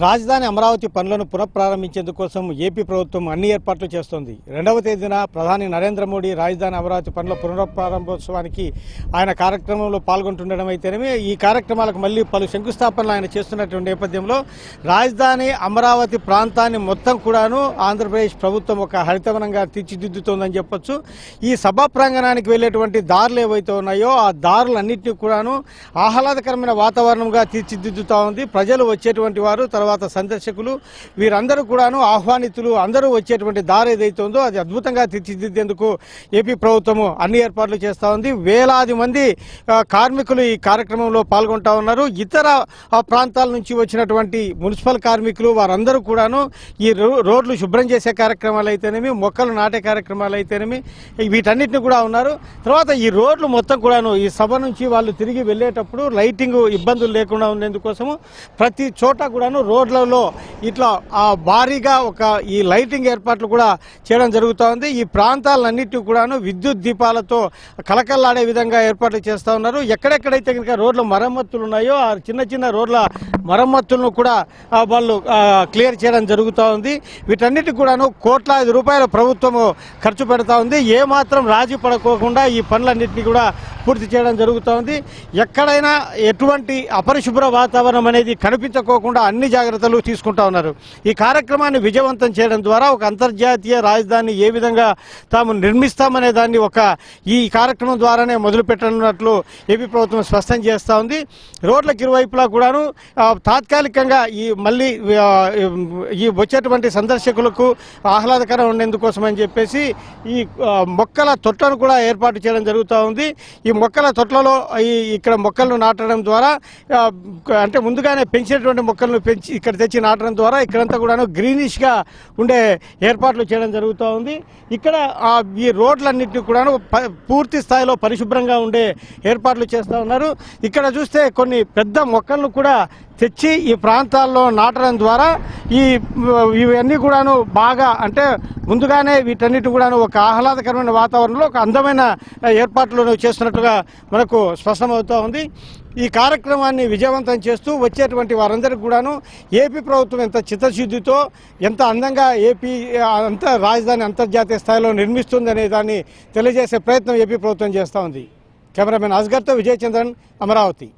రాజధాని అమరావతి పనులను పునఃప్రారంభించేందుకోసం ఏపీ ప్రభుత్వం అన్ని ఏర్పాట్లు చేస్తోంది. 2వ తేదీన ప్రధాని నరేంద్ర మోడీ రాజధాని అమరావతి పనుల పునఃప్రారంభోత్సవానికి ఆయన కార్యక్రమంలో పాల్గొంటుండడం అయితేనేమి ఈ కార్యక్రమాలకు మళ్లీ పలు శంకుస్థాపనలు ఆయన చేస్తున్నటువంటి నేపథ్యంలో రాజధాని అమరావతి ప్రాంతాన్ని మొత్తం కూడాను ఆంధ్రప్రదేశ్ ప్రభుత్వం ఒక హరితవనంగా తీర్చిదిద్దుతోందని చెప్పొచ్చు. ఈ సభా ప్రాంగణానికి వెళ్లేటువంటి దారులు ఏవైతే ఉన్నాయో ఆ దారులన్నింటినీ కూడాను ఆహ్లాదకరమైన వాతావరణంగా తీర్చిదిద్దుతా ఉంది. ప్రజలు వచ్చేటువంటి వారు, తర్వాత సందర్శకులు, వీరందరూ కూడాను ఆహ్వానితులు అందరూ వచ్చేటువంటి దారి ఏదైతే ఉందో అది అద్భుతంగా తీర్చిదిద్దేందుకు ఏపీ ప్రభుత్వం అన్ని ఏర్పాట్లు చేస్తూ ఉంది. వేలాది మంది కార్మికులు ఈ కార్యక్రమంలో పాల్గొంటా ఉన్నారు. ఇతర ప్రాంతాల నుంచి వచ్చినటువంటి మున్సిపల్ కార్మికులు వారందరూ కూడాను ఈ రోడ్లు శుభ్రం చేసే కార్యక్రమాలు అయితేనేమి, మొక్కలు నాటే కార్యక్రమాలు అయితేనేమి, వీటన్నిటిని కూడా ఉన్నారు. తర్వాత ఈ రోడ్లు మొత్తం కూడాను ఈ సభ నుంచి వాళ్ళు తిరిగి వెళ్ళేటప్పుడు లైటింగ్ ఇబ్బందులు లేకుండా ఉండేందుకోసము ప్రతి చోట కూడాను రోడ్లలో ఇట్లా భారీగా ఒక ఈ లైటింగ్ ఏర్పాట్లు కూడా చేయడం జరుగుతూ ఉంది. ఈ ప్రాంతాలన్నింటినీ కూడాను విద్యుత్ దీపాలతో కలకల్లాడే విధంగా ఏర్పాట్లు చేస్తూ ఉన్నారు. ఎక్కడెక్కడైతే కనుక రోడ్ల మరమ్మతులు ఉన్నాయో ఆ చిన్న చిన్న రోడ్ల మరమ్మతులను కూడా వాళ్ళు క్లియర్ చేయడం జరుగుతూ ఉంది. వీటన్నిటికి కూడాను కోట్లాది రూపాయల ప్రభుత్వము ఖర్చు పెడతా ఉంది. ఏమాత్రం రాజీ పడుకోకుండా ఈ పనులన్నింటినీ కూడా పూర్తి చేయడం జరుగుతూ ఉంది. ఎక్కడైనా ఎటువంటి అపరిశుభ్ర వాతావరణం అనేది కనిపించకోకుండా అన్ని జాగ్రత్తలు తీసుకుంటా ఉన్నారు. ఈ కార్యక్రమాన్ని విజయవంతం చేయడం ద్వారా ఒక అంతర్జాతీయ రాజధాని ఏ విధంగా తాము నిర్మిస్తామనే దాన్ని ఈ కార్యక్రమం ద్వారానే మొదలు పెట్టనున్నట్లు ఏపీ ప్రభుత్వం స్పష్టం చేస్తూ ఉంది. రోడ్లకు ఇరువైపులా కూడాను తాత్కాలికంగా మళ్ళీ ఈ వచ్చేటువంటి సందర్శకులకు ఆహ్లాదకరం ఉండేందుకోసం అని చెప్పేసి ఈ మొక్కల తొట్లను కూడా ఏర్పాటు చేయడం జరుగుతూ ఉంది. ఈ మొక్కల తొట్లలో ఇక్కడ మొక్కలను నాటడం ద్వారా అంటే ముందుగానే పెంచినటువంటి మొక్కలను పెంచి ఇక్కడ తెచ్చి నాటడం ద్వారా ఇక్కడంతా కూడాను గ్రీనిష్గా ఉండే ఏర్పాట్లు చేయడం జరుగుతూ ఉంది. ఇక్కడ ఈ రోడ్లన్నింటినీ కూడాను పూర్తి స్థాయిలో పరిశుభ్రంగా ఉండే ఏర్పాట్లు చేస్తూ ఉన్నారు. ఇక్కడ చూస్తే కొన్ని పెద్ద మొక్కలను కూడా తెచ్చి ఈ ప్రాంతాల్లో నాటడం ద్వారా ఇవన్నీ కూడాను బాగా అంటే ముందుగానే వీటన్నిటి కూడాను ఒక ఆహ్లాదకరమైన వాతావరణంలో ఒక అందమైన ఏర్పాట్లు చేస్తున్నట్టుగా మనకు స్పష్టమవుతూ ఉంది. ఈ కార్యక్రమాన్ని విజయవంతం చేస్తూ వచ్చేటువంటి వారందరికీ కూడాను ఏపీ ప్రభుత్వం ఎంత చిత్తశుద్ధితో ఎంత అందంగా రాజధాని అంతర్జాతీయ స్థాయిలో నిర్మిస్తుంది అనే దాన్ని తెలియజేసే ప్రయత్నం ఏపీ ప్రభుత్వం చేస్తూ ఉంది. కెమెరామెన్ అస్గర్తో విజయచంద్రన్, అమరావతి.